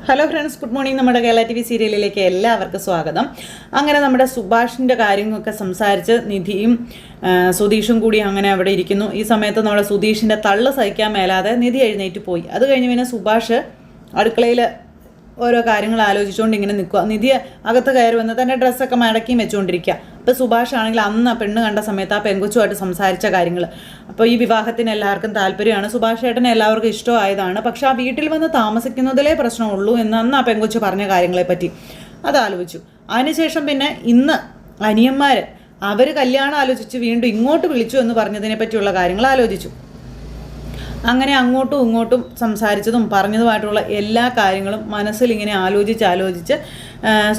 Hello friends, good morning. നമ്മുടെ Kerala TV സീരിയലിലേക്ക് എല്ലാവർക്കും സ്വാഗതം. അങ്ങനെ നമ്മുടെ സുഭാഷിൻ്റെ കാര്യങ്ങളൊക്കെ സംസാരിച്ച് നിധിയും സുധീഷും കൂടി അങ്ങനെ അവിടെ ഇരിക്കുന്നു. ഈ സമയത്ത് നമ്മുടെ സുധീഷിൻ്റെ തള്ള് സഹിക്കാൻ മേലാതെ നിധി എഴുന്നേറ്റ് പോയി. അത് കഴിഞ്ഞ് പിന്നെ സുഭാഷ് അടുക്കളയിൽ ഓരോ കാര്യങ്ങൾ ആലോചിച്ചുകൊണ്ട് ഇങ്ങനെ നിൽക്കുക. നിധി അകത്ത് കയറി വന്ന് തൻ്റെ ഡ്രസ്സൊക്കെ മടക്കിയും വെച്ചുകൊണ്ടിരിക്കുക. അപ്പോൾ സുഭാഷ് ആണെങ്കിൽ അന്ന് പെണ്ണ് കണ്ട സമയത്ത് ആ പെങ്കൊച്ചുമായിട്ട് സംസാരിച്ച കാര്യങ്ങൾ, അപ്പോൾ ഈ വിവാഹത്തിന് എല്ലാവർക്കും താല്പര്യമാണ്, സുഭാഷ് ഏട്ടനെ എല്ലാവർക്കും ഇഷ്ടമായതാണ്, പക്ഷെ ആ വീട്ടിൽ വന്ന് താമസിക്കുന്നതിലേ പ്രശ്നമുള്ളൂ എന്ന് അന്ന് ആ പെങ്കൊച്ചു പറഞ്ഞ കാര്യങ്ങളെപ്പറ്റി അതാലോചിച്ചു. അതിനുശേഷം പിന്നെ ഇന്ന് അനിയന്മാർ അവർ കല്യാണം ആലോചിച്ച് വീണ്ടും ഇങ്ങോട്ട് വിളിച്ചു എന്ന് പറഞ്ഞതിനെ പറ്റിയുള്ള കാര്യങ്ങൾ ആലോചിച്ചു. അങ്ങനെ അങ്ങോട്ടും ഇങ്ങോട്ടും സംസാരിച്ചതും പറഞ്ഞതുമായിട്ടുള്ള എല്ലാ കാര്യങ്ങളും മനസ്സിലിങ്ങനെ ആലോചിച്ച്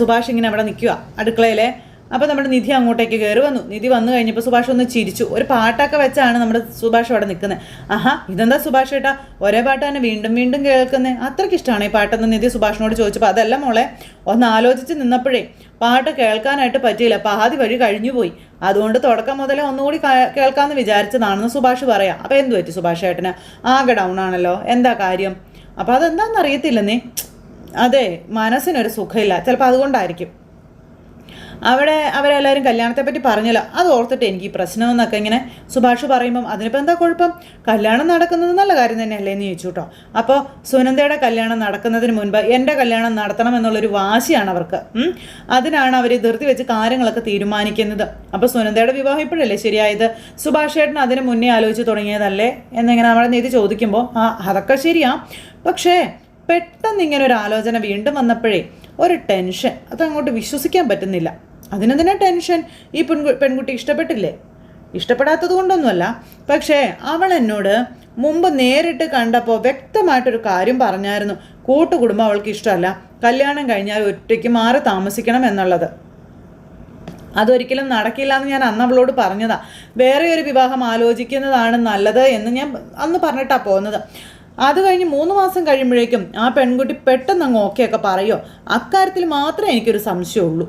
സുഭാഷ് ഇങ്ങനെ അവിടെ നിൽക്കുക അടുക്കളയിലെ. അപ്പോൾ നമ്മുടെ നിധി അങ്ങോട്ടേക്ക് കയറി വന്നു. നിധി വന്നു കഴിഞ്ഞപ്പോൾ സുഭാഷ് ഒന്ന് ചിരിച്ചു. ഒരു പാട്ടൊക്കെ വെച്ചാണ് നമ്മുടെ സുഭാഷ് അവിടെ നിൽക്കുന്നത്. ആഹാ, ഇതെന്താ സുഭാഷ് ഏട്ടാ ഒരേ പാട്ട് തന്നെ വീണ്ടും വീണ്ടും കേൾക്കുന്നത്, അത്രയ്ക്ക് ഇഷ്ടമാണ് ഈ പാട്ടെന്ന് നിധി സുഭാഷിനോട് ചോദിച്ചപ്പോൾ അതല്ല മോളെ, ഒന്ന് ആലോചിച്ച് നിന്നപ്പോഴേ പാട്ട് കേൾക്കാനായിട്ട് പറ്റിയില്ല, പാതി വഴി കഴിഞ്ഞു പോയി, അതുകൊണ്ട് തുടക്കം മുതലേ ഒന്നുകൂടി കേൾക്കാമെന്ന് വിചാരിച്ചതാണെന്ന് സുഭാഷ് പറയാം. അപ്പോൾ എന്തു പറ്റി സുഭാഷ് ഏട്ടന്? ആകെ ഡൗൺ ആണല്ലോ, എന്താ കാര്യം? അപ്പോൾ അതെന്താണെന്ന് അറിയത്തില്ലെന്നേ. അതെ, മനസ്സിനൊരു സുഖമില്ല, ചിലപ്പോൾ അതുകൊണ്ടായിരിക്കും. അവിടെ അവരെല്ലാവരും കല്യാണത്തെപ്പറ്റി പറഞ്ഞല്ലോ, അത് ഓർത്തിട്ട് എനിക്ക് ഈ പ്രശ്നമെന്നൊക്കെ ഇങ്ങനെ സുഭാഷ് പറയുമ്പം അതിനിപ്പോൾ എന്താ കുഴപ്പം, കല്യാണം നടക്കുന്നത് നല്ല കാര്യം തന്നെയല്ലേ എന്ന് ചോദിച്ചു കേട്ടോ. അപ്പോൾ സുനന്ദയുടെ കല്യാണം നടക്കുന്നതിന് മുൻപ് എൻ്റെ കല്യാണം നടത്തണം എന്നുള്ളൊരു വാശിയാണ് അവർക്ക്. അതിനാണ് അവർ ധൃതി വെച്ച് കാര്യങ്ങളൊക്കെ തീരുമാനിക്കുന്നത്. അപ്പോൾ സുനന്ദയുടെ വിവാഹം ഇപ്പോഴല്ലേ ശരിയായത്, സുഭാഷ് ഏട്ടൻ അതിന് മുന്നേ ആലോചിച്ച് തുടങ്ങിയതല്ലേ എന്നിങ്ങനെ നമ്മുടെ നീതി ചോദിക്കുമ്പോൾ അതൊക്കെ ശരിയാ, പക്ഷേ പെട്ടെന്ന് ഇങ്ങനെ ഒരു ആലോചന വീണ്ടും വന്നപ്പോഴേ ഒരു ടെൻഷൻ, അതങ്ങോട്ട് വിശ്വസിക്കാൻ പറ്റുന്നില്ല. അതിനെന്തിനാ ടെൻഷൻ? ഈ പെൺകുട്ടി ഇഷ്ടപ്പെട്ടില്ലേ? ഇഷ്ടപ്പെടാത്തത് കൊണ്ടൊന്നുമല്ല, പക്ഷേ അവൾ എന്നോട് മുമ്പ് നേരിട്ട് കണ്ടപ്പോൾ വ്യക്തമായിട്ടൊരു കാര്യം പറഞ്ഞായിരുന്നു, കൂട്ടുകുടുംബം അവൾക്ക് ഇഷ്ടമല്ല, കല്യാണം കഴിഞ്ഞാൽ ഒറ്റയ്ക്ക് മാറി താമസിക്കണം എന്നുള്ളത്. അതൊരിക്കലും നടക്കില്ല എന്ന് ഞാൻ അന്ന് അവളോട് പറഞ്ഞതാ. വേറെ ഒരു വിവാഹം ആലോചിക്കുന്നതാണ് നല്ലത് എന്ന് ഞാൻ അന്ന് പറഞ്ഞിട്ടാണ് പോകുന്നത്. അത് കഴിഞ്ഞ് 3 മാസം കഴിയുമ്പോഴേക്കും ആ പെൺകുട്ടി പെട്ടെന്ന് അങ്ങ് ഓക്കെയൊക്കെ പറയുമോ, അക്കാര്യത്തിൽ മാത്രമേ എനിക്കൊരു സംശയമുള്ളൂ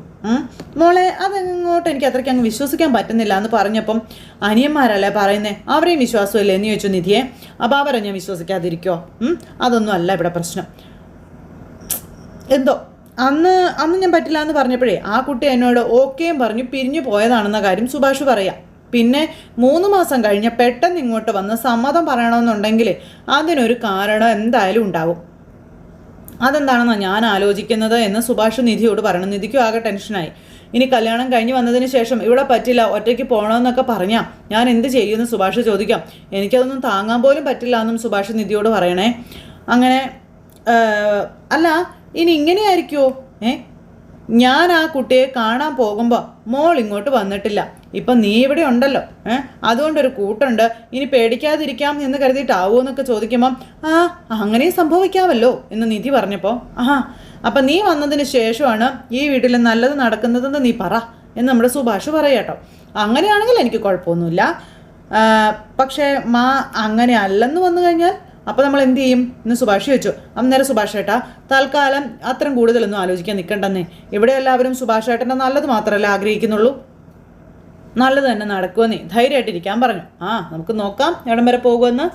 മോളെ, അതങ്ങോട്ട് എനിക്ക് അത്രയ്ക്ക് അങ്ങ് വിശ്വസിക്കാൻ പറ്റുന്നില്ല എന്ന് പറഞ്ഞപ്പം അനിയന്മാരല്ലേ പറയുന്നേ, അവരെയും വിശ്വാസമില്ലേ എന്ന് ചോദിച്ചു നിധിയെ. അപ്പോൾ അവരെ ഞാൻ വിശ്വസിക്കാതിരിക്കുമോ? അതൊന്നും അല്ല ഇവിടെ പ്രശ്നം. എന്തോ അന്ന് ഞാൻ പറ്റില്ല എന്ന് പറഞ്ഞപ്പോഴേ ആ കുട്ടി എന്നോട് ഓക്കെയും പറഞ്ഞു പിരിഞ്ഞു പോയതാണെന്ന കാര്യം സുഭാഷ് പറയാം. പിന്നെ 3 മാസം കഴിഞ്ഞ് പെട്ടെന്ന് ഇങ്ങോട്ട് വന്ന് സമ്മതം പറയണമെന്നുണ്ടെങ്കിൽ അതിനൊരു കാരണം എന്തായാലും ഉണ്ടാവും. അതെന്താണെന്നാണ് ഞാൻ ആലോചിക്കുന്നത് എന്ന് സുഭാഷ് നിധിയോട് പറയണം. നിധിക്കും ആകെ ടെൻഷനായി. ഇനി കല്യാണം കഴിഞ്ഞ് വന്നതിന് ശേഷം ഇവിടെ പറ്റില്ല, ഒറ്റയ്ക്ക് പോകണമെന്നൊക്കെ പറഞ്ഞാൽ ഞാൻ എന്ത് ചെയ്യുമെന്ന് സുഭാഷ് ചോദിക്കാം. എനിക്കതൊന്നും താങ്ങാൻ പോലും പറ്റില്ല എന്നും സുഭാഷ് നിധിയോട് പറയണേ. അങ്ങനെ അല്ല, ഇനി ഇങ്ങനെയായിരിക്കുമോ? ഞാൻ ആ കുട്ടിയെ കാണാൻ പോകുമ്പോൾ മോൾ ഇങ്ങോട്ട് വന്നിട്ടില്ല, ഇപ്പം നീ ഇവിടെ ഉണ്ടല്ലോ, അതുകൊണ്ടൊരു കൂട്ടുണ്ട്, ഇനി പേടിക്കാതിരിക്കാം എന്ന് കരുതിയിട്ടാവോ എന്നൊക്കെ ചോദിക്കുമ്പം അങ്ങനെയും സംഭവിക്കാമല്ലോ എന്ന് നിധി പറഞ്ഞപ്പോൾ അപ്പം നീ വന്നതിന് ശേഷമാണ് ഈ വീട്ടിൽ നല്ലത് നടക്കുന്നതെന്ന് നീ പറ എന്ന് നമ്മുടെ സുഭാഷ് പറയാട്ടോ. അങ്ങനെയാണെങ്കിൽ എനിക്ക് കുഴപ്പമൊന്നുമില്ല, പക്ഷേ അങ്ങനെ അല്ലെന്ന് വന്നു കഴിഞ്ഞാൽ അപ്പോൾ നമ്മൾ എന്ത് ചെയ്യും എന്ന് സുഭാഷ് ചോദിച്ചു. അന്നേരം സുഭാഷ് ഏട്ടാ തൽക്കാലം അത്രയും കൂടുതലൊന്നും ആലോചിക്കാൻ നിൽക്കണ്ടെന്നേ, ഇവിടെ എല്ലാവരും സുഭാഷ് ഏട്ടൻ്റെ നല്ലത് മാത്രമല്ല ആഗ്രഹിക്കുന്നുള്ളൂ, നല്ലത് തന്നെ നടക്കുമെന്നേ, ധൈര്യമായിട്ടിരിക്കാൻ പറഞ്ഞു. നമുക്ക് നോക്കാം എവിടം വരെ പോകുമെന്ന്.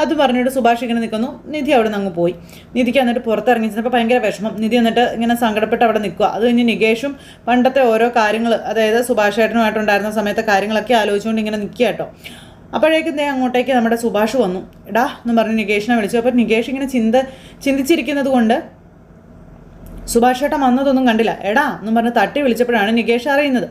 അത് പറഞ്ഞിട്ട് സുഭാഷ് ഇങ്ങനെ നിൽക്കുന്നു. നിധി അവിടെ നിന്ന് അങ്ങ് പോയി. നിധിക്ക് എന്നിട്ട് പുറത്തിറങ്ങി ചെന്നപ്പോൾ ഭയങ്കര വിഷമം. നിധി എന്നിട്ട് ഇങ്ങനെ സങ്കടപ്പെട്ട് അവിടെ നിൽക്കുക. അത് കഴിഞ്ഞ് നികേഷും പണ്ടത്തെ ഓരോ കാര്യങ്ങൾ, അതായത് സുഭാഷ് ഏട്ടനുമായിട്ടുണ്ടായിരുന്ന സമയത്തെ കാര്യങ്ങളൊക്കെ ആലോചിച്ചുകൊണ്ട് ഇങ്ങനെ നിൽക്കുക കേട്ടോ. അപ്പോഴേക്കും അങ്ങോട്ടേക്ക് നമ്മുടെ സുഭാഷ് വന്നു. എടാ എന്ന് പറഞ്ഞ് നികേഷിനെ വിളിച്ചു. അപ്പോൾ നികേഷ് ഇങ്ങനെ ചിന്തിച്ചിരിക്കുന്നത് കൊണ്ട് സുഭാഷ് ഏട്ടൻ വന്നതൊന്നും കണ്ടില്ല. എടാ എന്ന് പറഞ്ഞ് തട്ടി വിളിച്ചപ്പോഴാണ് നികേഷ് അറിയുന്നത്.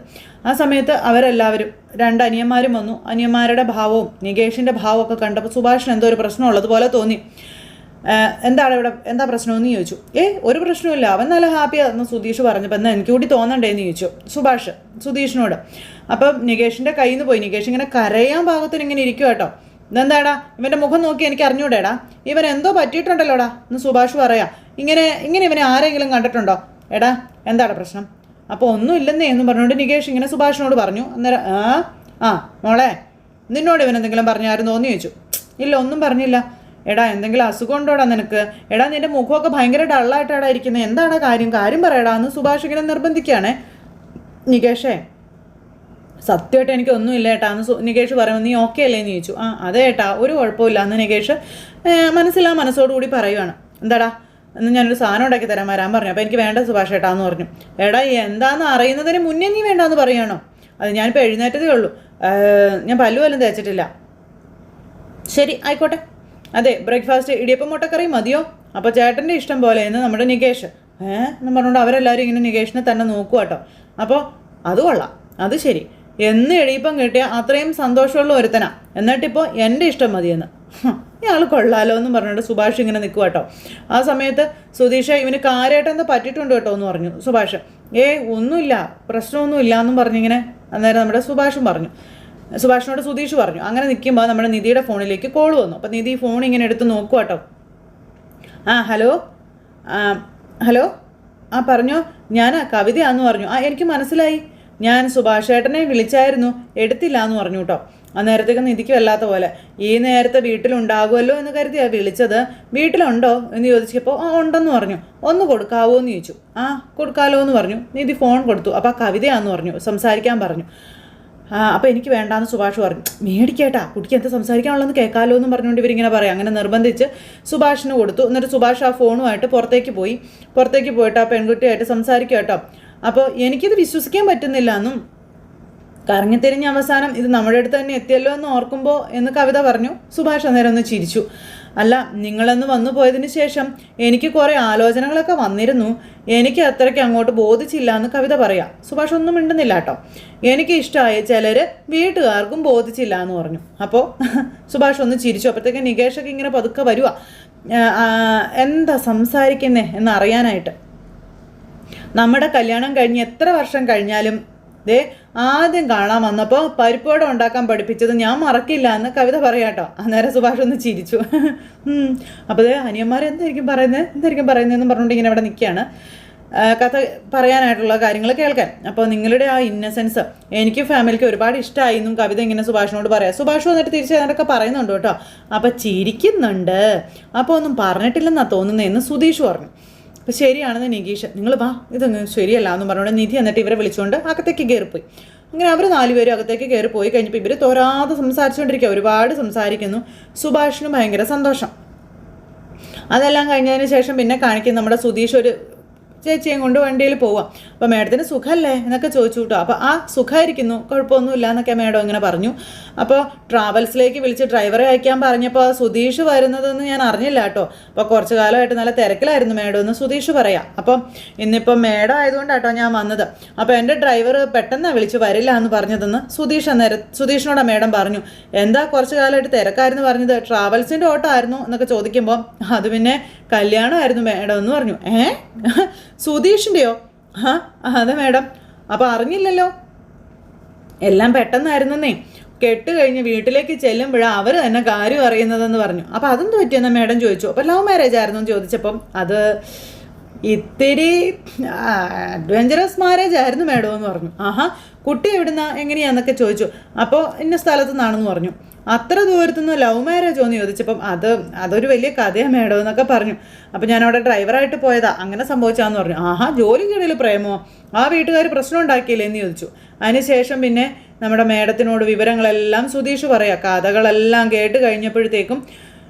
ആ സമയത്ത് അവരെല്ലാവരും 2 അനിയന്മാരും വന്നു. അനിയന്മാരുടെ ഭാവവും നികേഷിൻ്റെ ഭാവവും ഒക്കെ കണ്ടപ്പോൾ സുഭാഷിന് എന്തോ ഒരു പ്രശ്നമുള്ളതുപോലെ തോന്നി. എന്താണ് ഇവിടെ, എന്താ പ്രശ്നമെന്ന് ചോദിച്ചു. ഒരു പ്രശ്നമില്ല, അവൻ നല്ല ഹാപ്പിയാന്ന് സുധീഷ് പറഞ്ഞപ്പോൾ എന്നാൽ എനിക്ക് കൂടി തോന്നണ്ടേന്ന് ചോദിച്ചു സുഭാഷ് സുധീഷിനോട്. അപ്പം നികേഷിൻ്റെ കയ്യിൽ നിന്ന് പോയി. നികേഷ് ഇങ്ങനെ കരയാൻ പാകത്തിന് ഇങ്ങനെ ഇരിക്കും കേട്ടോ. ഇതെന്താടാ, ഇവൻ്റെ മുഖം നോക്കി എനിക്ക് അറിഞ്ഞൂടേടാ, ഇവൻ എന്തോ പറ്റിയിട്ടുണ്ടല്ലോടാ എന്ന് സുഭാഷ് പറയാം. ഇങ്ങനെ ഇവനെ ആരെങ്കിലും കണ്ടിട്ടുണ്ടോ? എടാ എന്താടാ പ്രശ്നം? അപ്പോൾ ഒന്നും ഇല്ലെന്നേ എന്ന് പറഞ്ഞുകൊണ്ട് നികേഷ് ഇങ്ങനെ സുഭാഷിനോട് പറഞ്ഞു. അന്നേരം മോളെ നിന്നോട് ഇവൻ എന്തെങ്കിലും പറഞ്ഞായിരുന്നോ എന്ന് ചോദിച്ചു. ഇല്ല, ഒന്നും പറഞ്ഞില്ല. എടാ എന്തെങ്കിലും അസുഖം ഉണ്ടോടാ നിനക്ക്? എടാ നിൻ്റെ മുഖമൊക്കെ ഭയങ്കര ഡള്ളായിട്ടാടാ ഇരിക്കുന്നത്, എന്താണ് കാര്യം പറയടാ എന്ന് സുഭാഷ് ഇങ്ങനെ നിർബന്ധിക്കുകയാണേ. നികേഷേ സത്യമായിട്ട് എനിക്കൊന്നുമില്ല ഏട്ടാ എന്ന് നികേഷ് പറയുമ്പോൾ നീ ഓക്കെ അല്ലേ എന്ന് ചോദിച്ചു. അതെ ഏട്ടാ ഒരു കുഴപ്പമില്ല എന്ന് നികേഷ് മനസ്സിലാ മനസ്സോടുകൂടി പറയുവാണ്. എന്താടാ എന്ന് ഞാനൊരു സാധനം ഉണ്ടാക്കി തരാൻ വരാൻ പറഞ്ഞു. അപ്പോൾ എനിക്ക് വേണ്ട സുഭാഷ് ഏട്ടാന്ന് പറഞ്ഞു. എടാ എന്താണെന്ന് അറിയുന്നതിന് മുന്നേ നീ വേണ്ടാന്ന് പറയുകയാണോ? അത് ഞാനിപ്പോൾ എഴുന്നേറ്റതേ ഉള്ളൂ, ഞാൻ പല്ലു പോലും തേച്ചിട്ടില്ല. ശരി ആയിക്കോട്ടെ. അതെ, ബ്രേക്ക്ഫാസ്റ്റ് ഇടിയപ്പം മുട്ടക്കറി മതിയോ? അപ്പോൾ ചേട്ടൻ്റെ ഇഷ്ടം പോലെ എന്ന് നമ്മുടെ നികേഷ് എന്ന് പറഞ്ഞുകൊണ്ട് അവരെല്ലാവരും ഇങ്ങനെ നികേഷിനെ തന്നെ നോക്കുക കേട്ടോ. അപ്പോൾ അത് കൊള്ളാം, അത് ശരി, എന്ന് എഴുതിയപ്പം കിട്ടിയ അത്രയും സന്തോഷമുള്ള ഒരുത്തനാ, എന്നിട്ടിപ്പോൾ എൻ്റെ ഇഷ്ടം മതിയെന്ന്. ഇയാൾ കൊള്ളാലോ എന്ന് പറഞ്ഞിട്ട് സുഭാഷ് ഇങ്ങനെ നിൽക്കുക കേട്ടോ. ആ സമയത്ത് സുധീഷ് ഇവന് കാര്യമായിട്ടെന്തോ പറ്റിയിട്ടുണ്ട് കേട്ടോ എന്ന് പറഞ്ഞു സുഭാഷ്. ഒന്നുമില്ല, പ്രശ്നമൊന്നുമില്ല എന്നും പറഞ്ഞിങ്ങനെ അന്നേരം നമ്മുടെ സുഭാഷിനോട് സുധീഷ് പറഞ്ഞു. അങ്ങനെ നിൽക്കുമ്പോൾ നമ്മുടെ നിധിയുടെ ഫോണിലേക്ക് കോൾ വന്നു. അപ്പോൾ നിധി ഫോൺ ഇങ്ങനെ എടുത്ത് നോക്കുക കേട്ടോ. ഹലോ പറഞ്ഞോ, ഞാൻ കവിതയാന്ന് പറഞ്ഞു. എനിക്ക് മനസ്സിലായി, ഞാൻ സുഭാഷ് ഏട്ടനെ വിളിച്ചായിരുന്നു, എടുത്തില്ല എന്ന് പറഞ്ഞു കേട്ടോ. അന്നേരത്തേക്ക് നിധിക്ക് വല്ലാത്ത പോലെ, ഈ നേരത്തെ വീട്ടിലുണ്ടാകുമല്ലോ എന്ന് കരുതിയാണ് വിളിച്ചത്, വീട്ടിലുണ്ടോ എന്ന് ചോദിച്ചപ്പോൾ ഉണ്ടെന്ന് പറഞ്ഞു. ഒന്ന് കൊടുക്കാവോ എന്ന് ചോദിച്ചു. കൊടുക്കാമല്ലോ എന്ന് പറഞ്ഞു. നിധി ഫോൺ കൊടുത്തു. അപ്പോൾ കവിതയാന്ന് പറഞ്ഞു, സംസാരിക്കാൻ പറഞ്ഞു. അപ്പോൾ എനിക്ക് വേണ്ടാന്ന് സുഭാഷ് പറഞ്ഞു. മേടിക്കേട്ടാ, കുട്ടിക്ക് എന്താ സംസാരിക്കാനുള്ളതെന്ന് കേൾക്കാമല്ലോ എന്ന് പറഞ്ഞുകൊണ്ട് ഇവരിങ്ങനെ പറയാം. അങ്ങനെ നിർബന്ധിച്ച് സുഭാഷിന് കൊടുത്തു. എന്നിട്ട് സുഭാഷ് ആ ഫോണുമായിട്ട് പുറത്തേക്ക് പോയിട്ട് ആ പെൺകുട്ടിയായിട്ട് സംസാരിക്കുക കേട്ടോ. അപ്പോൾ എനിക്കിത് വിശ്വസിക്കാൻ പറ്റുന്നില്ല എന്നും കറങ്ങിത്തിരിഞ്ഞ അവസാനം ഇത് നമ്മുടെ അടുത്ത് തന്നെ എത്തിയല്ലോ എന്ന് ഓർക്കുമ്പോൾ എന്ന് കവിത പറഞ്ഞു. സുഭാഷ് അന്നേരം ഒന്ന് ചിരിച്ചു. അല്ല, നിങ്ങളെന്ന് വന്നു പോയതിന് ശേഷം എനിക്ക് കുറേ ആലോചനകളൊക്കെ വന്നിരുന്നു, എനിക്ക് അത്രയ്ക്ക് അങ്ങോട്ട് ബോധിച്ചില്ല എന്ന് കവിത പറയാം. സുഭാഷ് ഒന്നും മിണ്ടുന്നില്ല കേട്ടോ. എനിക്ക് ഇഷ്ടമായ ചിലർ വീട്ടുകാർക്കും ബോധിച്ചില്ല എന്ന് പറഞ്ഞു. അപ്പോൾ സുഭാഷ് ഒന്ന് ചിരിച്ചു. അപ്പോഴത്തേക്ക് നികേഷൊക്കെ ഇങ്ങനെ പതുക്കെ വരുക, എന്താ സംസാരിക്കുന്നേ എന്നറിയാനായിട്ട്. നമ്മുടെ കല്യാണം കഴിഞ്ഞ് എത്ര വർഷം കഴിഞ്ഞാലും ആദ്യം കാണാൻ വന്നപ്പോൾ പരിപ്പോട ഉണ്ടാക്കാൻ പഠിപ്പിച്ചത് ഞാൻ മറക്കില്ല എന്ന് കവിത പറയാട്ടോ. അന്നേരം സുഭാഷ് ഒന്ന് ചിരിച്ചു. അപ്പോൾ അനിയന്മാർ എന്തായിരിക്കും പറയുന്നതെന്ന് പറഞ്ഞുകൊണ്ട് ഇങ്ങനെ അവിടെ നിൽക്കുകയാണ്, കഥ പറയാനായിട്ടുള്ള കാര്യങ്ങൾ കേൾക്കാൻ. അപ്പോൾ നിങ്ങളുടെ ആ ഇന്നസെൻസ് എനിക്ക് ഫാമിലിക്ക് ഒരുപാട് ഇഷ്ടമായി എന്നും കവിത ഇങ്ങനെ സുഭാഷിനോട് പറയാം. സുഭാഷ് വന്നിട്ട് തിരിച്ച് അതിനൊക്കെ പറയുന്നുണ്ട് കേട്ടോ. അപ്പോൾ ചിരിക്കുന്നുണ്ട്. അപ്പോൾ ഒന്നും പറഞ്ഞിട്ടില്ലെന്നാണ് തോന്നുന്നതെന്ന് സുധീഷ് പറഞ്ഞു. അപ്പോൾ ശരിയാണെന്ന് നികേഷ്, നിങ്ങൾ വാ, ഇതൊന്നും ശരിയല്ല എന്നും പറഞ്ഞുകൊണ്ട് നിധി എന്നിട്ട് ഇവരെ വിളിച്ചുകൊണ്ട് അകത്തേക്ക് കയറിപ്പോയി. അങ്ങനെ അവർ 4 പേരും അകത്തേക്ക് കയറി പോയി കഴിഞ്ഞപ്പോൾ ഇവർ തോരാതെ സംസാരിച്ചുകൊണ്ടിരിക്കുക, ഒരുപാട് സംസാരിക്കുന്നു. സുഭാഷിനും ഭയങ്കര സന്തോഷം. അതെല്ലാം കഴിഞ്ഞതിന് ശേഷം പിന്നെ കാണിക്കും നമ്മുടെ സുധീഷ് ഒരു ചേച്ചിയും കൊണ്ട് വണ്ടിയിൽ പോവാം. അപ്പോൾ മേഡത്തിന് സുഖമല്ലേ എന്നൊക്കെ ചോദിച്ചു കേട്ടോ. അപ്പോൾ സുഖമായിരിക്കുന്നു, കുഴപ്പമൊന്നുമില്ല എന്നൊക്കെ മേഡം ഇങ്ങനെ പറഞ്ഞു. അപ്പോൾ ട്രാവൽസിലേക്ക് വിളിച്ച് ഡ്രൈവറെ അയക്കാൻ പറഞ്ഞപ്പോൾ സുധീഷ് വരുന്നതെന്ന് ഞാൻ അറിഞ്ഞില്ല കേട്ടോ. അപ്പോൾ കുറച്ച് കാലമായിട്ട് നല്ല തിരക്കിലായിരുന്നു മേഡം എന്ന് സുധീഷ് പറയാം. അപ്പം ഇന്നിപ്പം മേഡം ആയതുകൊണ്ടാട്ടോ ഞാൻ വന്നത്. അപ്പോൾ എൻ്റെ ഡ്രൈവർ പെട്ടെന്ന് വിളിച്ച് വരില്ല എന്ന് പറഞ്ഞതെന്ന് സുധീഷിനോട് മേഡം പറഞ്ഞു. എന്താ കുറച്ച് കാലമായിട്ട് തിരക്കായിരുന്നു പറഞ്ഞത്? ട്രാവൽസിൻ്റെ ഓട്ടോ ആയിരുന്നു എന്നൊക്കെ ചോദിക്കുമ്പോൾ അത് പിന്നെ കല്യാണമായിരുന്നു മേഡം എന്ന് പറഞ്ഞു. സുധീഷിൻ്റെയോ? അതെ മേഡം. അപ്പോൾ അറിഞ്ഞില്ലല്ലോ, എല്ലാം പെട്ടെന്നായിരുന്നേ. കെട്ട് കഴിഞ്ഞ് വീട്ടിലേക്ക് ചെല്ലുമ്പോഴാണ് അവർ തന്നെ കാര്യം അറിയുന്നതെന്ന് പറഞ്ഞു. അപ്പോൾ അതെന്ത് പറ്റിയെന്ന് മേഡം ചോദിച്ചു. അപ്പോൾ ലവ് മാരേജ് ആയിരുന്നു എന്ന് ചോദിച്ചപ്പം അത് ഇത്തിരി അഡ്വഞ്ചറസ് മാരേജ് ആയിരുന്നു മേഡം എന്ന് പറഞ്ഞു. കുട്ടി എവിടുന്നാ എങ്ങനെയാന്നൊക്കെ ചോദിച്ചു. അപ്പോൾ ഇന്ന സ്ഥലത്തു നിന്നാണെന്ന് പറഞ്ഞു. അത്ര ദൂരത്തുനിന്ന് ലവ് മാരേജോ എന്ന് ചോദിച്ചപ്പം അതൊരു വലിയ കഥയാണ് മേഡം എന്നൊക്കെ പറഞ്ഞു. അപ്പോൾ ഞാൻ അവിടെ ഡ്രൈവറായിട്ട് പോയതാ, അങ്ങനെ സംഭവിച്ചാന്ന് പറഞ്ഞു. ജോലിക്കിടയിൽ പ്രേമോ? ആ വീട്ടുകാർ പ്രശ്നം ഉണ്ടാക്കിയില്ലേ എന്ന് ചോദിച്ചു. അതിനുശേഷം പിന്നെ നമ്മുടെ മേഡത്തിനോട് വിവരങ്ങളെല്ലാം സുധീഷ് പറയാം. കഥകളെല്ലാം കേട്ട് കഴിഞ്ഞപ്പോഴത്തേക്കും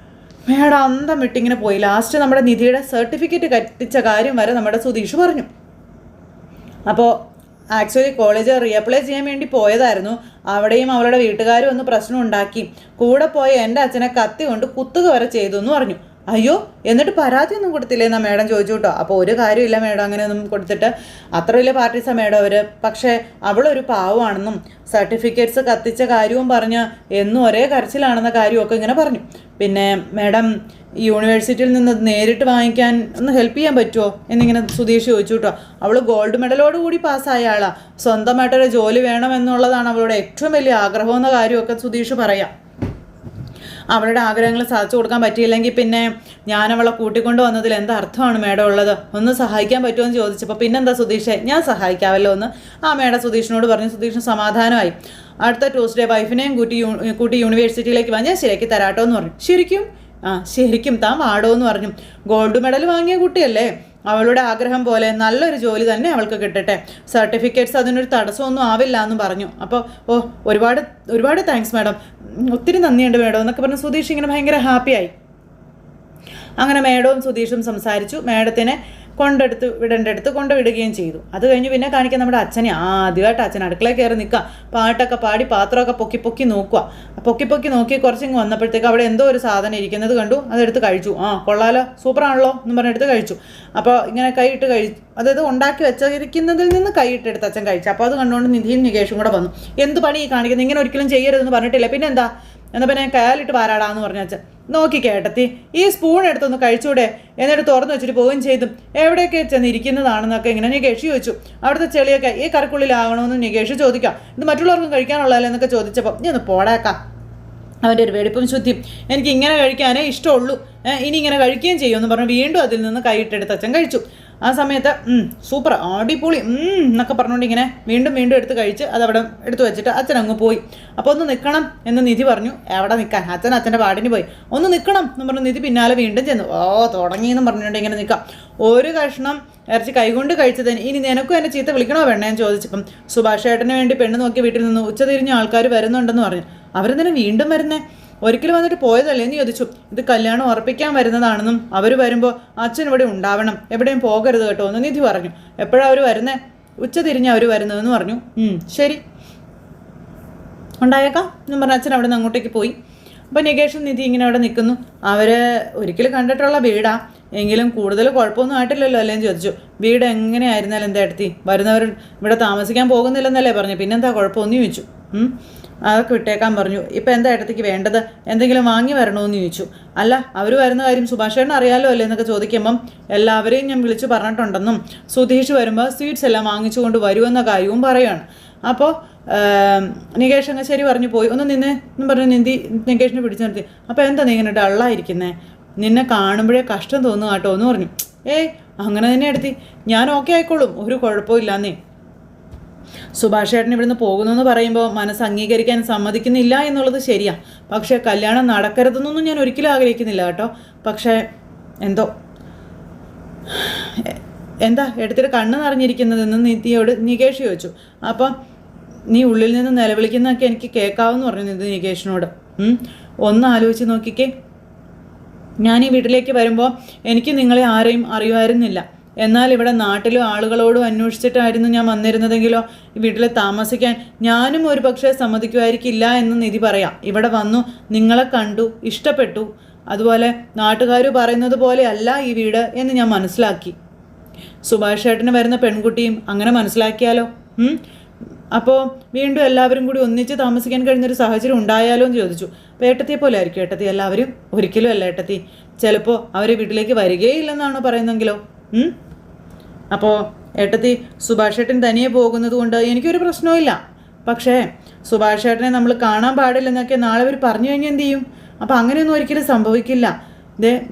മേഡം അന്തം വിട്ടിങ്ങനെ പോയി. ലാസ്റ്റ് നമ്മുടെ നിധിയുടെ സർട്ടിഫിക്കറ്റ് കത്തിച്ച കാര്യം വരെ നമ്മുടെ സുധീഷ് പറഞ്ഞു. അപ്പോൾ ആക്ച്വലി കോളേജ് റീഅപ്ലൈ ചെയ്യാൻ വേണ്ടി പോയതായിരുന്നു. അവിടെയും അവളുടെ വീട്ടുകാരും ഒന്ന് പ്രശ്നം ഉണ്ടാക്കി. കൂടെ പോയ എൻ്റെ അച്ഛനെ കത്തി കൊണ്ട് കുത്തുക വരെ ചെയ്തു എന്ന് പറഞ്ഞു. അയ്യോ, എന്നിട്ട് പരാതിയൊന്നും കൊടുത്തില്ലേ എന്നാ മേഡം ചോദിച്ചു കേട്ടോ. അപ്പോൾ ഒരു കാര്യമില്ല മേഡം, അങ്ങനെയൊന്നും കൊടുത്തിട്ട് അത്ര വലിയ പാർട്ടീസാണ് മേഡം അവർ. പക്ഷേ അവളൊരു പാവമാണെന്നും സർട്ടിഫിക്കറ്റ്സ് കത്തിച്ച കാര്യവും പറഞ്ഞ് എന്നും ഒരേ കരച്ചിലാണെന്ന കാര്യമൊക്കെ ഇങ്ങനെ പറഞ്ഞു. പിന്നെ മേഡം യൂണിവേഴ്സിറ്റിയിൽ നിന്ന് നേരിട്ട് വാങ്ങിക്കാൻ ഒന്ന് ഹെൽപ്പ് ചെയ്യാൻ പറ്റുമോ എന്നിങ്ങനെ സുധീഷ് ചോദിച്ചു കേട്ടോ. അവൾ ഗോൾഡ് മെഡലോട് കൂടി പാസ്സായ ആളാണ്. സ്വന്തമായിട്ടൊരു ജോലി വേണമെന്നുള്ളതാണ് അവളുടെ ഏറ്റവും വലിയ ആഗ്രഹം എന്ന കാര്യമൊക്കെ സുധീഷ് പറയാം. അവളുടെ ആഗ്രഹങ്ങൾ സാധിച്ചു കൊടുക്കാൻ പറ്റിയില്ലെങ്കിൽ പിന്നെ ഞാനവളെ കൂട്ടിക്കൊണ്ട് വന്നതിൽ എന്താ അർത്ഥമാണ് മേഡം ഉള്ളത്? ഒന്ന് സഹായിക്കാൻ പറ്റുമോ എന്ന് ചോദിച്ചപ്പോൾ പിന്നെന്താ സുധീഷേ, ഞാൻ സഹായിക്കാമല്ലോ എന്ന് മേഡം സുധീഷിനോട് പറഞ്ഞു. സുധീഷിന് സമാധാനമായി. അടുത്ത ട്യൂസ്ഡേ വൈഫിനെയും കൂട്ടി യൂണിവേഴ്സിറ്റിയിലേക്ക് വാ, ഞാൻ ശരിയാക്കി തരാട്ടോ എന്ന് പറഞ്ഞു. ശരിക്കും താൻ വാടോ എന്ന് പറഞ്ഞു. ഗോൾഡ് മെഡൽ വാങ്ങിയ കുട്ടിയല്ലേ, അവളുടെ ആഗ്രഹം പോലെ നല്ലൊരു ജോലി തന്നെ അവൾക്ക് കിട്ടട്ടെ. സർട്ടിഫിക്കറ്റ്സ് അതിനൊരു തടസ്സമൊന്നും ആവില്ല എന്നും പറഞ്ഞു. അപ്പോൾ ഒരുപാട് താങ്ക്സ് മാഡം, ഒത്തിരി നന്ദിയുണ്ട് മാഡം എന്നൊക്കെ പറഞ്ഞ് സുധീഷ് ഇങ്ങനെ ഭയങ്കര ഹാപ്പിയായി. അങ്ങനെ മേഡവും സുധീഷും സംസാരിച്ചു. മേഡത്തിനെ വിടേണ്ടടുത്ത് കൊണ്ടുവിടുകയും ചെയ്തു. അത് കഴിഞ്ഞ് പിന്നെ കാണിക്കാൻ നമ്മുടെ അച്ഛനെ ആദ്യമായിട്ട് അച്ഛൻ അടുക്കളയിൽ കയറി നിൽക്കുക, പാട്ടൊക്കെ പാടി പാത്രമൊക്കെ പൊക്കി നോക്കുക. പൊക്കി നോക്കി കുറച്ചിങ്ങ് വന്നപ്പോഴത്തേക്ക് അവിടെ എന്തോ ഒരു സാധനം ഇരിക്കുന്നത് കണ്ടു. അതെടുത്ത് കഴിച്ചു. കൊള്ളാലോ, സൂപ്പറാണല്ലോ എന്ന് പറഞ്ഞെടുത്ത് കഴിച്ചു. അപ്പോൾ ഇങ്ങനെ കൈയിട്ട് കഴിച്ചു, അതായത് ഉണ്ടാക്കി വെച്ചിരിക്കുന്നതിൽ നിന്ന് കൈയിട്ടെടുത്ത് അച്ഛൻ കഴിച്ചു. അപ്പോൾ അത് കണ്ടുകൊണ്ട് നിധിയും നികേഷും കൂടെ വന്നു. എന്ത് പണി ഈ കാണിക്കുന്നത്, ഇങ്ങനെ ഒരിക്കലും ചെയ്യരുതെന്ന് പറഞ്ഞിട്ടില്ല, പിന്നെ എന്താ എന്നാൽ പിന്നെ കയാലിട്ട് പാരാടാന്ന് പറഞ്ഞ അച്ഛൻ. നോക്കി കേട്ടത്തി, ഈ സ്പൂൺ എടുത്തൊന്ന് കഴിച്ചൂടെ, എന്നിട്ട് തുറന്നു വെച്ചിട്ട് പോവുകയും ചെയ്തു. എവിടെയൊക്കെ ചെന്നിരിക്കുന്നതാണെന്നൊക്കെ ഇങ്ങനെ നികേഷ് ചോദിച്ചു. അവിടുത്തെ ചെളിയൊക്കെ ഈ കറിക്കുള്ളിലാകണമെന്ന് നികേഷ് ചോദിക്കാം. ഇത് മറ്റുള്ളവർക്കും കഴിക്കാനുള്ളതല്ലേ എന്നൊക്കെ ചോദിച്ചപ്പോൾ നീ ഒന്ന് പോടാക്കാം, അവൻ്റെ ഒരു വെടിപ്പും ശുദ്ധിയും, എനിക്ക് ഇങ്ങനെ കഴിക്കാനേ ഇഷ്ടമുള്ളൂ, ഇനി ഇങ്ങനെ കഴിക്കുകയും ചെയ്യുമെന്ന് പറഞ്ഞു വീണ്ടും അതിൽ നിന്ന് കൈയിട്ടെടുത്ത് അച്ഛൻ കഴിച്ചു. ആ സമയത്ത് സൂപ്പർ അടിപൊളി എന്നൊക്കെ പറഞ്ഞുകൊണ്ട് ഇങ്ങനെ വീണ്ടും എടുത്ത് കഴിച്ച് അതവിടെ എടുത്ത് വെച്ചിട്ട് അച്ഛൻ അങ്ങ് പോയി. അപ്പോൾ ഒന്ന് നിൽക്കണം എന്ന് നിധി പറഞ്ഞു. എവിടെ നിൽക്കാൻ, അച്ഛൻ്റെ പാടിന് പോയി. ഒന്ന് നിൽക്കണം എന്ന് പറഞ്ഞു നിധി പിന്നാലെ വീണ്ടും ചെന്നു. തുടങ്ങിയെന്ന് പറഞ്ഞുകൊണ്ട് ഇങ്ങനെ നിൽക്കാം. ഒരു കഷ്ണം ഇറച്ചി കൈകൊണ്ട് കഴിച്ചതിന് ഇനി നിനക്കും എന്നെ ചീത്ത വിളിക്കണോ വേണ്ടേന്ന് ചോദിച്ചപ്പം സുഭാഷ് ഏട്ടന് വേണ്ടി പെണ്ണ് നോക്കി വീട്ടിൽ നിന്ന് ഉച്ചതിരിഞ്ഞ ആൾക്കാർ വരുന്നുണ്ടെന്ന് പറഞ്ഞു. അവരെന്തിനാ വീണ്ടും വരുന്നേ, ഒരിക്കലും വന്നിട്ട് പോയതല്ലേ എന്ന് ചോദിച്ചു. ഇത് കല്യാണം ഉറപ്പിക്കാൻ വരുന്നതാണെന്നും അവർ വരുമ്പോൾ അച്ഛൻ ഇവിടെ ഉണ്ടാവണം, എവിടെയും പോകരുത് കേട്ടോ എന്ന് നിധി പറഞ്ഞു. എപ്പോഴാണ് അവർ വരുന്നേ, ഉച്ചതിരിഞ്ഞ് അവർ വരുന്നതെന്ന് പറഞ്ഞു. ശരി ഉണ്ടായേക്കാം എന്ന് പറഞ്ഞ അച്ഛൻ അവിടെ നിന്ന് അങ്ങോട്ടേക്ക് പോയി. അപ്പോൾ നികേഷും നിധി ഇങ്ങനെ അവിടെ നിൽക്കുന്നു. അവർ ഒരിക്കലും കണ്ടിട്ടുള്ള വീടാ, എങ്കിലും കൂടുതൽ കുഴപ്പമൊന്നും ആയിട്ടില്ലല്ലോ അല്ലേന്ന് ചോദിച്ചു. വീട് എങ്ങനെയായിരുന്നാലും എന്താ എടുത്തി, വരുന്നവർ ഇവിടെ താമസിക്കാൻ പോകുന്നില്ലെന്നല്ലേ പറഞ്ഞു, പിന്നെന്താ കുഴപ്പമൊന്നും ചോദിച്ചു. അതൊക്കെ വിട്ടേക്കാൻ പറഞ്ഞു. ഇപ്പം എന്താ ഏട്ടത്തേക്ക് വേണ്ടത്, എന്തെങ്കിലും വാങ്ങി വരണമെന്ന് ചോദിച്ചു. അല്ല അവർ വരുന്ന കാര്യം സുഭാഷേട്ടന് അറിയാലോ അല്ലേ എന്നൊക്കെ ചോദിക്കുമ്പം എല്ലാവരെയും ഞാൻ വിളിച്ചു പറഞ്ഞിട്ടുണ്ടെന്നും സുധീഷ് വരുമ്പോൾ സ്വീറ്റ്സ് എല്ലാം വാങ്ങിച്ചു കൊണ്ട് വരുമെന്ന കാര്യവും പറയുകയാണ്. അപ്പോൾ നികേഷ് അങ്ങ് ശരി പറഞ്ഞു പോയി. ഒന്ന് നിന്നെ എന്നും പറഞ്ഞ് നികേഷിനെ പിടിച്ചു നിർത്തി. അപ്പോൾ എന്താ നീ ഇങ്ങനെ ഡള്ളായിരിക്കുന്നേ, നിന്നെ കാണുമ്പോഴേ കഷ്ടം തോന്നുക കേട്ടോ എന്ന് പറഞ്ഞു. അങ്ങനെ തന്നെ എടുത്തി, ഞാൻ ഓക്കെ ആയിക്കോളും, ഒരു കുഴപ്പമില്ലാന്നേ. സുഭാഷ് ഏട്ടൻ ഇവിടുന്ന് പോകുന്നെന്ന് പറയുമ്പോൾ മനസ്സ് അംഗീകരിക്കാൻ സമ്മതിക്കുന്നില്ല എന്നുള്ളത് ശരിയാ, പക്ഷേ കല്യാണം നടക്കരുതെന്നൊന്നും ഞാൻ ഒരിക്കലും ആഗ്രഹിക്കുന്നില്ല കേട്ടോ. പക്ഷേ എന്താ എടുത്തിട്ട് കണ്ണ് നിറഞ്ഞിരിക്കുന്നതെന്ന് നിധിയോട് നികേഷ് ചോദിച്ചു. അപ്പം നീ ഉള്ളിൽ നിന്ന് നിലവിളിക്കുന്നതൊക്കെ എനിക്ക് കേൾക്കാവെന്ന് പറഞ്ഞു നിധി നികേഷിനോട്. ഒന്ന് ആലോചിച്ച് നോക്കിക്കേ, ഞാൻ ഈ വീട്ടിലേക്ക് വരുമ്പോൾ എനിക്ക് നിങ്ങളെ ആരെയും അറിയുമായിരുന്നില്ല, എന്നാൽ ഇവിടെ നാട്ടിലും ആളുകളോടും അന്വേഷിച്ചിട്ടായിരുന്നു ഞാൻ വന്നിരുന്നതെങ്കിലോ ഈ വീട്ടിൽ താമസിക്കാൻ ഞാനും ഒരു പക്ഷേ സമ്മതിക്കുമായിരിക്കില്ല എന്ന് നിധി പറയാം. ഇവിടെ വന്നു, നിങ്ങളെ കണ്ടു, ഇഷ്ടപ്പെട്ടു, അതുപോലെ നാട്ടുകാർ പറയുന്നത് പോലെ അല്ല ഈ വീട് എന്ന് ഞാൻ മനസ്സിലാക്കി. സുഭാഷ് ഏട്ടന് വരുന്ന പെൺകുട്ടിയും അങ്ങനെ മനസ്സിലാക്കിയാലോ? അപ്പോൾ വീണ്ടും എല്ലാവരും കൂടി ഒന്നിച്ച് താമസിക്കാൻ കഴിഞ്ഞൊരു സാഹചര്യം ഉണ്ടായാലോ എന്ന് ചോദിച്ചു. അപ്പോൾ ഏട്ടത്തിയെ പോലെ ആയിരിക്കും ഏട്ടത്തി എല്ലാവരും? ഒരിക്കലും അല്ല ഏട്ടത്തി, ചിലപ്പോൾ അവർ വീട്ടിലേക്ക് വരികയില്ലെന്നാണോ പറയുന്നെങ്കിലോ? അപ്പോൾ ഏട്ടത്തി സുഭാഷ് ഏട്ടൻ തനിയെ പോകുന്നത് കൊണ്ട് എനിക്കൊരു പ്രശ്നവുമില്ല, പക്ഷേ സുഭാഷ് ഏട്ടനെ നമ്മൾ കാണാൻ പാടില്ലെന്നൊക്കെ നാളെ അവർ പറഞ്ഞു കഴിഞ്ഞാൽ എന്ത് ചെയ്യും? അപ്പോൾ അങ്ങനെയൊന്നും ഒരിക്കലും സംഭവിക്കില്ല.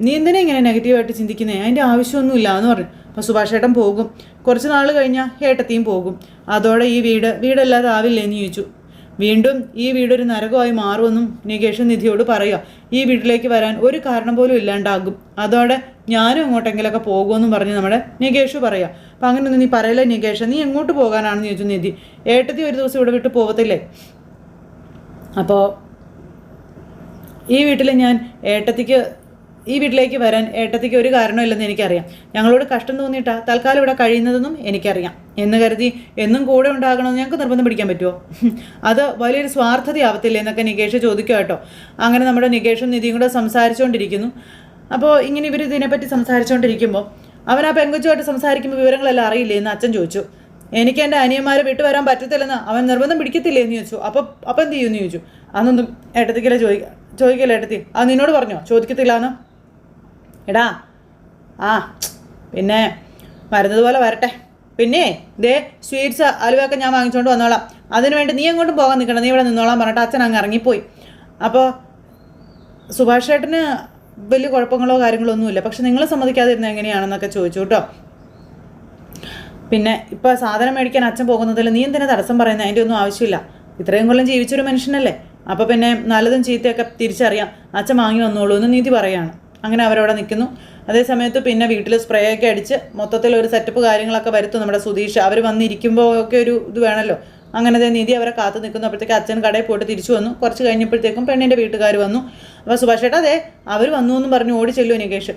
നീ എന്തിനാ ഇങ്ങനെ നെഗറ്റീവായിട്ട് ചിന്തിക്കുന്നേ, അതിൻ്റെ ആവശ്യമൊന്നുമില്ല എന്ന് പറഞ്ഞു. അപ്പോൾ സുഭാഷ് ഏട്ടൻ പോകും, കുറച്ച് നാൾ കഴിഞ്ഞാൽ ഏട്ടത്തിയും പോകും, അതോടെ ഈ വീടല്ലാതെ ആവില്ലേന്ന് ചോദിച്ചു. വീണ്ടും ഈ വീടൊരു നരകമായി മാറുമെന്നും നികേഷ് നിധിയോട് പറയുക. ഈ വീട്ടിലേക്ക് വരാൻ ഒരു കാരണം പോലും ഇല്ലാണ്ടാകും, അതോടെ ഞാനും എങ്ങോട്ടെങ്കിലൊക്കെ പോകുമെന്നും പറഞ്ഞ് നമ്മുടെ നികേഷ് പറയുക. അപ്പം അങ്ങനെയൊന്നും നീ പറയല്ലേ നികേഷ്, നീ എങ്ങോട്ട് പോകാനാണെന്ന് ചോദിച്ചു നിധി. ഏട്ടത്തി ഒരു ദിവസം ഇവിടെ വിട്ട് പോകത്തില്ലേ? അപ്പോൾ ഈ വീട്ടിൽ ഞാൻ ഈ വീട്ടിലേക്ക് വരാൻ ഏട്ടത്തിക്ക് ഒരു കാരണമില്ലെന്ന് എനിക്കറിയാം. ഞങ്ങളോട് കഷ്ടം തോന്നിയിട്ടാ തൽക്കാലം ഇവിടെ കഴിയുന്നതെന്നും എനിക്കറിയാം. എന്ന് കരുതി എന്നും കൂടെ ഉണ്ടാകണമെന്ന് ഞങ്ങൾക്ക് നിർബന്ധം പിടിക്കാൻ പറ്റുമോ? അത് വലിയൊരു സ്വാർത്ഥതയാവത്തില്ലേ എന്നൊക്കെ നികേഷ് ചോദിക്കുക കേട്ടോ. അങ്ങനെ നമ്മുടെ നികേഷും നിധിയും കൂടെ സംസാരിച്ചുകൊണ്ടിരിക്കുന്നു. അപ്പോൾ ഇങ്ങനെ ഇവർ ഇതിനെപ്പറ്റി സംസാരിച്ചുകൊണ്ടിരിക്കുമ്പോൾ അവൻ ആ പെങ്കൊച്ചുമായിട്ട് സംസാരിക്കുമ്പോൾ വിവരങ്ങളെല്ലാം അറിയില്ലേ എന്ന് അച്ഛൻ ചോദിച്ചു. എനിക്ക് എൻ്റെ അനിയന്മാരെ വിട്ടു വരാൻ പറ്റത്തില്ലെന്ന് അവൻ നിർബന്ധം പിടിക്കത്തില്ലേ എന്ന് ചോദിച്ചു. അപ്പം എന്ത് ചെയ്യുമെന്ന് ചോദിച്ചു. അതൊന്നും ഏട്ടത്തിക്കല്ലേ ചോദിക്കല്ലേ ഏട്ടത്തി, അത് നിന്നോട് പറഞ്ഞോ ചോദിക്കത്തില്ല എന്ന്? എടാ പിന്നെ വരുന്നതുപോലെ വരട്ടെ. പിന്നെ സ്വീറ്റ്സ് അലുവയൊക്കെ ഞാൻ വാങ്ങിച്ചുകൊണ്ട് വന്നോളാം, അതിനുവേണ്ടി നീ എങ്ങോട്ടും പോകാൻ നിൽക്കണം, നീ ഇവിടെ നിന്നോളാം പറഞ്ഞിട്ട് അച്ഛൻ അങ്ങ് ഇറങ്ങിപ്പോയി. അപ്പോൾ സുഭാഷ് ഏട്ടന് വലിയ കുഴപ്പങ്ങളോ കാര്യങ്ങളോ ഒന്നുമില്ല, പക്ഷെ നിങ്ങൾ സമ്മതിക്കാതിരുന്നത് എങ്ങനെയാണെന്നൊക്കെ ചോദിച്ചു കേട്ടോ. പിന്നെ ഇപ്പോൾ സാധനം മേടിക്കാൻ അച്ഛൻ പോകുന്നതിൽ നീ എന്തിനാ തടസ്സം പറയുന്നത്? അതിൻ്റെ ഒന്നും ആവശ്യമില്ല, ഇത്രയും കൊല്ലം ജീവിച്ചൊരു മനുഷ്യനല്ലേ, അപ്പോൾ പിന്നെ നല്ലതും ചീത്തയൊക്കെ തിരിച്ചറിയാം, അച്ഛൻ വാങ്ങി വന്നോളൂ എന്ന് നീതി പറയുകയാണ്. അങ്ങനെ അവരവിടെ നിൽക്കുന്നു. അതേ സമയത്ത് പിന്നെ വീട്ടിൽ സ്പ്രേ ഒക്കെ അടിച്ച് മൊത്തത്തിൽ ഒരു സെറ്റപ്പ് കാര്യങ്ങളൊക്കെ വരുത്തും നമ്മുടെ സുധീഷ്. അവർ വന്നിരിക്കുമ്പോൾ ഒക്കെ ഒരു ഇത് വേണമല്ലോ, അങ്ങനെ നിധി അവരെ കാത്തു നിൽക്കുന്നു. അപ്പോഴത്തേക്ക് അച്ഛൻ കടയിൽ പോയിട്ട് തിരിച്ചു വന്നു. കുറച്ച് കഴിഞ്ഞപ്പോഴത്തേക്കും പെണ്ണിൻ്റെ വീട്ടുകാർ വന്നു. അപ്പോൾ സുഭാഷ് ചേട്ടാ അതെ അവർ വന്നു എന്ന് പറഞ്ഞ് ഓടി ചെല്ലുമോ നികേഷ്.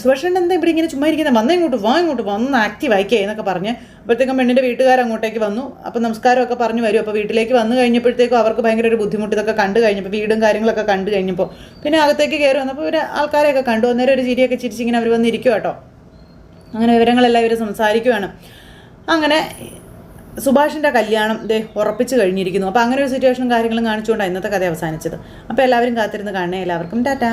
സുഭാഷ് ചേട്ടൻ എന്താ ഇവിടെ ഇങ്ങനെ ചുമ്മാ ഇരിക്കുന്നത്, വന്നേ ഇങ്ങോട്ട് വന്ന് ആക്റ്റീവ് ആയിക്കേ എന്നൊക്കെ പറഞ്ഞ് അപ്പോഴത്തേക്കും പെണ്ണിൻ്റെ വീട്ടുകാർ അങ്ങോട്ടേക്ക് വന്നു. അപ്പോൾ നമസ്കാരമൊക്കെ പറഞ്ഞു വരും. അപ്പോൾ വീട്ടിലേക്ക് വന്നു കഴിഞ്ഞപ്പോഴത്തേക്കും അവർക്ക് ഭയങ്കര ഒരു ബുദ്ധിമുട്ട് ഇതൊക്കെ കണ്ടു കഴിഞ്ഞപ്പോൾ, വീടും കാര്യങ്ങളൊക്കെ കണ്ടു കഴിഞ്ഞപ്പോൾ പിന്നെ അകത്തേക്ക് കയറി വന്നപ്പോൾ ഇവർ ആൾക്കാരെയൊക്കെ കണ്ടു. അന്നേരം ഒരു ചിരിയൊക്കെ ചിരിച്ചിങ്ങനെ അവർ വന്നിരിക്കും കേട്ടോ. അങ്ങനെ വിവരങ്ങളെല്ലാം ഇവർ സംസാരിക്കുവാണ്. അങ്ങനെ സുഭാഷിൻ്റെ കല്യാണം ഉറപ്പിച്ച് കഴിഞ്ഞിരിക്കുന്നു. അപ്പോൾ അങ്ങനെ ഒരു സിറ്റുവേഷനും കാര്യങ്ങളും കാണിച്ചുകൊണ്ടാണ് ഇന്നത്തെ കഥ അവസാനിച്ചത്. അപ്പോൾ എല്ലാവരും കാത്തിരുന്ന് കാണണേ. എല്ലാവർക്കും ടാറ്റാ.